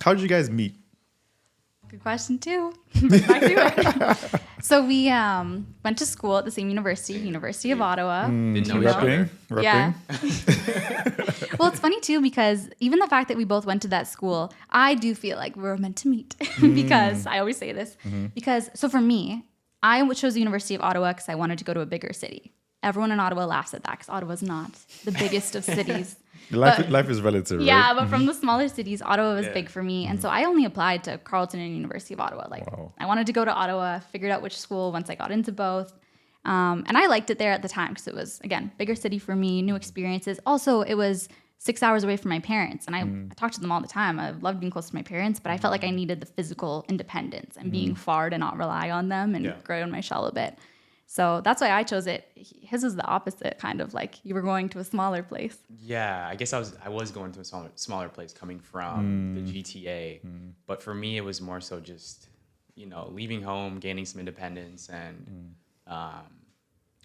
how did you guys meet? Good question too. Back to it. So we went to school at the same University of Ottawa. Didn't know each other. Repping. Yeah. Well, it's funny too because even the fact that we both went to that school, I do feel like we were meant to meet because I always say this. Because so for me, I chose the University of Ottawa because I wanted to go to a bigger city. Everyone in Ottawa laughs at that because Ottawa's not the biggest of cities. Life is relative, Yeah, right? but from the smaller cities, Ottawa was big for me. And so I only applied to Carleton and University of Ottawa. I wanted to go to Ottawa, figured out which school once I got into both. And I liked it there at the time because it was, again, bigger city for me, new experiences. Also, it was 6 hours away from my parents. And I talked to them all the time. I loved being close to my parents, but I felt like I needed the physical independence and being far to not rely on them and grow in my shell a bit. So that's why I chose it. His is the opposite, kind of like you were going to a smaller place. Yeah, I guess I was going to a smaller place coming from the GTA. But for me, it was more so just, leaving home, gaining some independence. And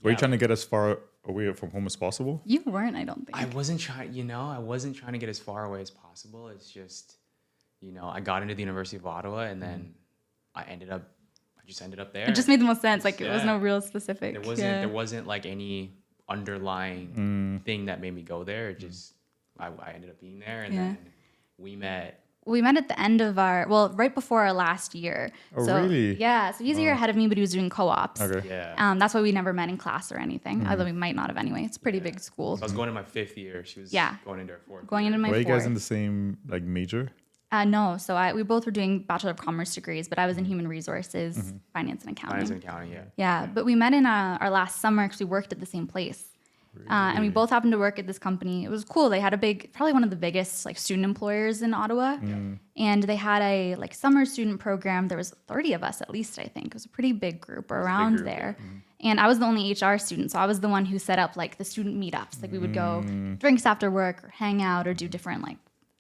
Were you trying to get as far away from home as possible? You weren't, I don't think. I wasn't trying to get as far away as possible. It's just, I got into the University of Ottawa and then I just ended up there. It just made the most sense. Like it was no real specific. There wasn't like any underlying thing that made me go there. It just I ended up being there, and then we met. We met at the end of right before our last year. Oh, so, really? Yeah. So he's a year ahead of me, but he was doing co-ops. Okay. Yeah. That's why we never met in class or anything. Although we might not have anyway. It's a pretty big school. So I was going to my 5th year. She was going into her 4th. Going into my Were you guys 4th. in the same major? No. So we both were doing Bachelor of Commerce degrees, but I was in Human Resources, Finance and Accounting. Finance and Accounting, yeah. Yeah. But we met in our last summer because we worked at the same place. Really? And we both happened to work at this company. It was cool. They had probably one of the biggest student employers in Ottawa. And they had a summer student program. There was 30 of us at least, I think. It was a pretty big group around there. And I was the only HR student. So I was the one who set up the student meetups. We would go drinks after work or hang out or do different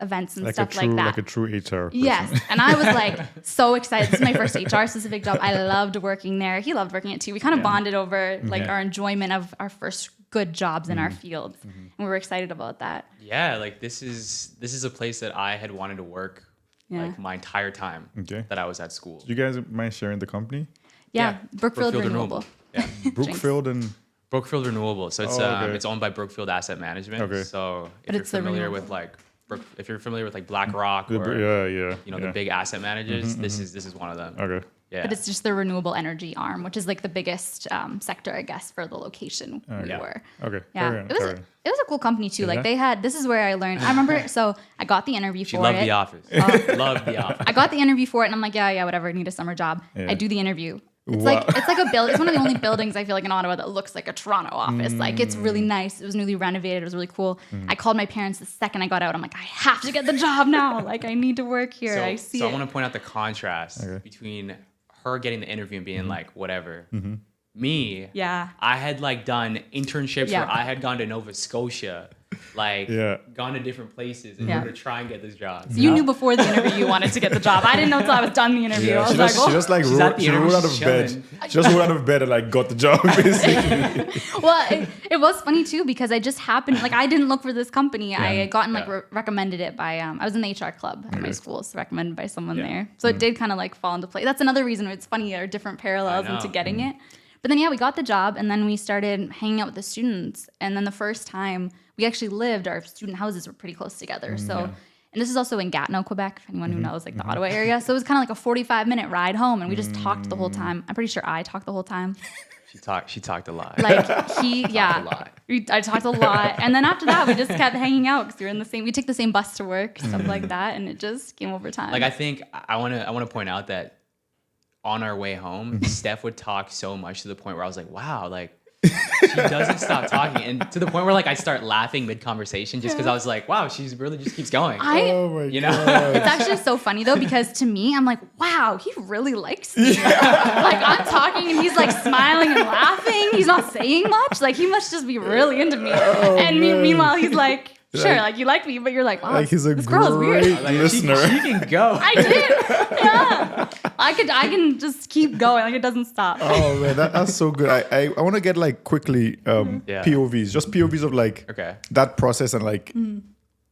events and stuff like that. Like a true HR person. Yes. And I was so excited. This is my first HR specific job. I loved working there. He loved working it too. We kind of bonded over our enjoyment of our first good jobs in our field. And we were excited about that. Yeah, this is a place that I had wanted to work my entire time that I was at school. Do you guys mind sharing the company? Yeah. Brookfield Renewable. Yeah. Brookfield and Brookfield Renewable. So it's it's owned by Brookfield Asset Management. Okay. So if you're familiar with BlackRock or the big asset managers, this is one of them. Okay. Yeah. But it's just the renewable energy arm, which is the biggest sector, I guess, for the location we were. Okay. Yeah. It was a cool company too. This is where I learned. I remember, so I got the interview for it. She loved The Office. Loved The Office. I got the interview for it and I'm like, yeah, whatever. I need a summer job. Yeah. I do the interview. It's a building. It's one of the only buildings I feel in Ottawa that looks like a Toronto office. It's really nice. It was newly renovated. It was really cool. I called my parents the second I got out. I'm like, I have to get the job now. I need to work here. So I want to point out the contrast between her getting the interview and being whatever. Me, I had done internships where I had gone to Nova Scotia, gone to different places in order to try and get this job. So you knew before the interview you wanted to get the job. I didn't know until I was done the interview. I was she rolled out of bed. She just rolled out of bed and got the job basically. Well, it was funny too because I just happened I didn't look for this company. I had gotten recommended it by I was in the HR club at my school, so recommended by someone there. So it did kind of fall into place. That's another reason it's funny. There are different parallels into getting it. But then we got the job and then we started hanging out with the students. And then the first time we actually lived, our student houses were pretty close together. And this is also in Gatineau, Quebec, if anyone who knows the Ottawa area. So it was kind of a 45-minute ride home and we just talked the whole time. I'm pretty sure I talked the whole time. She talked a lot. I talked a lot. And then after that, we just kept hanging out because we took the same bus to work, stuff like that. And it just came over time. I think I want to point out that on our way home, Steph would talk so much to the point where I was like, wow, she doesn't stop talking. And to the point where I start laughing mid-conversation just because I was like, wow, she really just keeps going. Oh my God. It's actually so funny though, because to me, I'm like, wow, he really likes me. I'm talking and he's smiling and laughing. He's not saying much. He must just be really into me. Meanwhile, he's sure, you like me, but you're wow, he's a this girl is weird. listener. She can go. I did. Yeah. I can just keep going. It doesn't stop. Oh man, that's so good. I want to get quickly POVs, just POVs of okay. that process and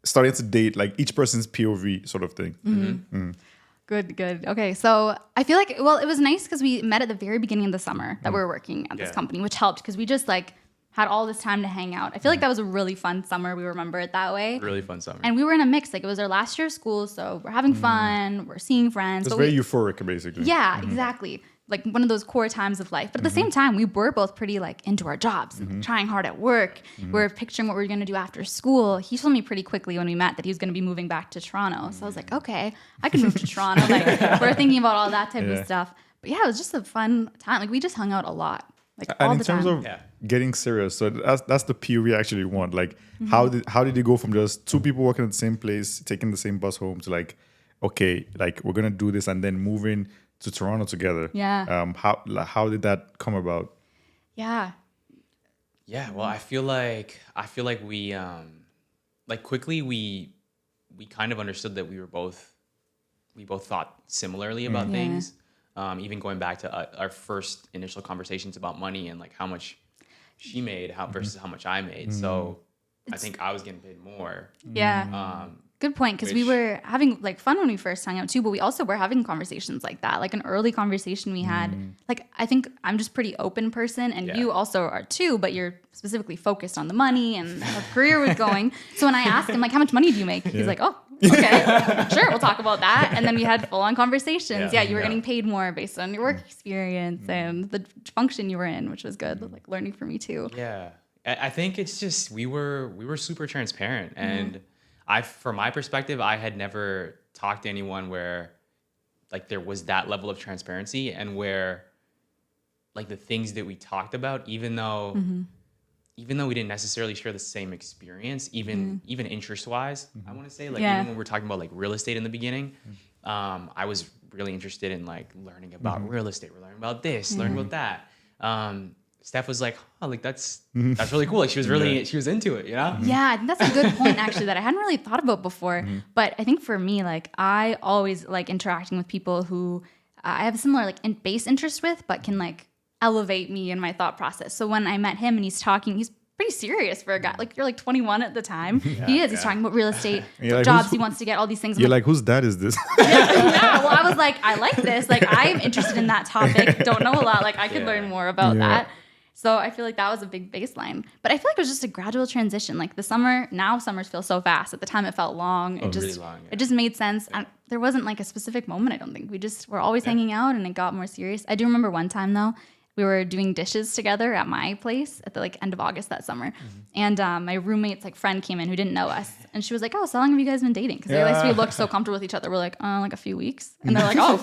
starting to date, like each person's POV sort of thing. Good. Okay, so I feel like, well, it was nice because we met at the very beginning of the summer that we were working at this company, which helped because we just like had all this time to hang out. I feel like that was a really fun summer. We remember it that way. Really fun summer. And we were in a mix. Like it was our last year of school, so we're having fun. We're seeing friends. It's very euphoric, basically. Yeah, exactly. Like one of those core times of life. But at the same time, we were both pretty like into our jobs, and trying hard at work. We were picturing what we were going to do after school. He told me pretty quickly when we met that he was going to be moving back to Toronto. So I was like, okay, I can move to Toronto. Like we're thinking about all that type of stuff. But yeah, it was just a fun time. Like we just hung out a lot. Like all the time. And in terms of getting serious, so that's the POV we actually want. Like how did you go from just two people working at the same place, taking the same bus home to like, okay, like we're gonna do this and then moving to Toronto together? Yeah. How did that come about? Yeah. Yeah. Well, I feel like we like quickly we kind of understood that we both thought similarly about things. Even going back to our first initial conversations about money and like how much she made versus how much I made. So I think I was getting paid more. Yeah. Good point, because we were having like fun when we first hung out too, but we also were having conversations like that. Like an early conversation we had, like I think I'm just pretty open person and you also are too, but you're specifically focused on the money and how the career was going. So when I asked him like, how much money do you make? He's like, oh, okay, sure, we'll talk about that. And then we had full on conversations. Yeah, you were getting paid more based on your work experience and the function you were in, which was good, like learning for me too. Yeah, I think it's just we were super transparent and from my perspective, I had never talked to anyone where like there was that level of transparency and where like the things that we talked about, even though we didn't necessarily share the same experience, even interest wise, I want to say like even when we're talking about like real estate in the beginning, I was really interested in like learning about real estate. We're learning about this, learning about that. Steph was like, oh, like that's really cool. Like she was into it, you know? Yeah, I think that's a good point actually that I hadn't really thought about before. But I think for me, like I always like interacting with people who I have a similar like base interest with, but can like elevate me in my thought process. So when I met him and he's pretty serious for a guy. Like you're like 21 at the time. He's talking about real estate, like, jobs he wants to get, all these things. You're like, whose dad is this? Well, I was like, I like this. Like I'm interested in that topic. Don't know a lot. Like I could learn more about that. So I feel like that was a big baseline. But I feel like it was just a gradual transition. Like summers feel so fast. At the time it felt long. It just made sense. And there wasn't like a specific moment, I don't think. We just were always hanging out and it got more serious. I do remember one time though, we were doing dishes together at my place at the like end of August that summer. And my roommate's like friend came in who didn't know us. And she was like, oh, so how long have you guys been dating? Because they realized we looked so comfortable with each other. We're like, like a few weeks. And they're like, oh.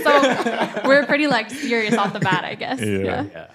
So we're pretty like serious off the bat, I guess.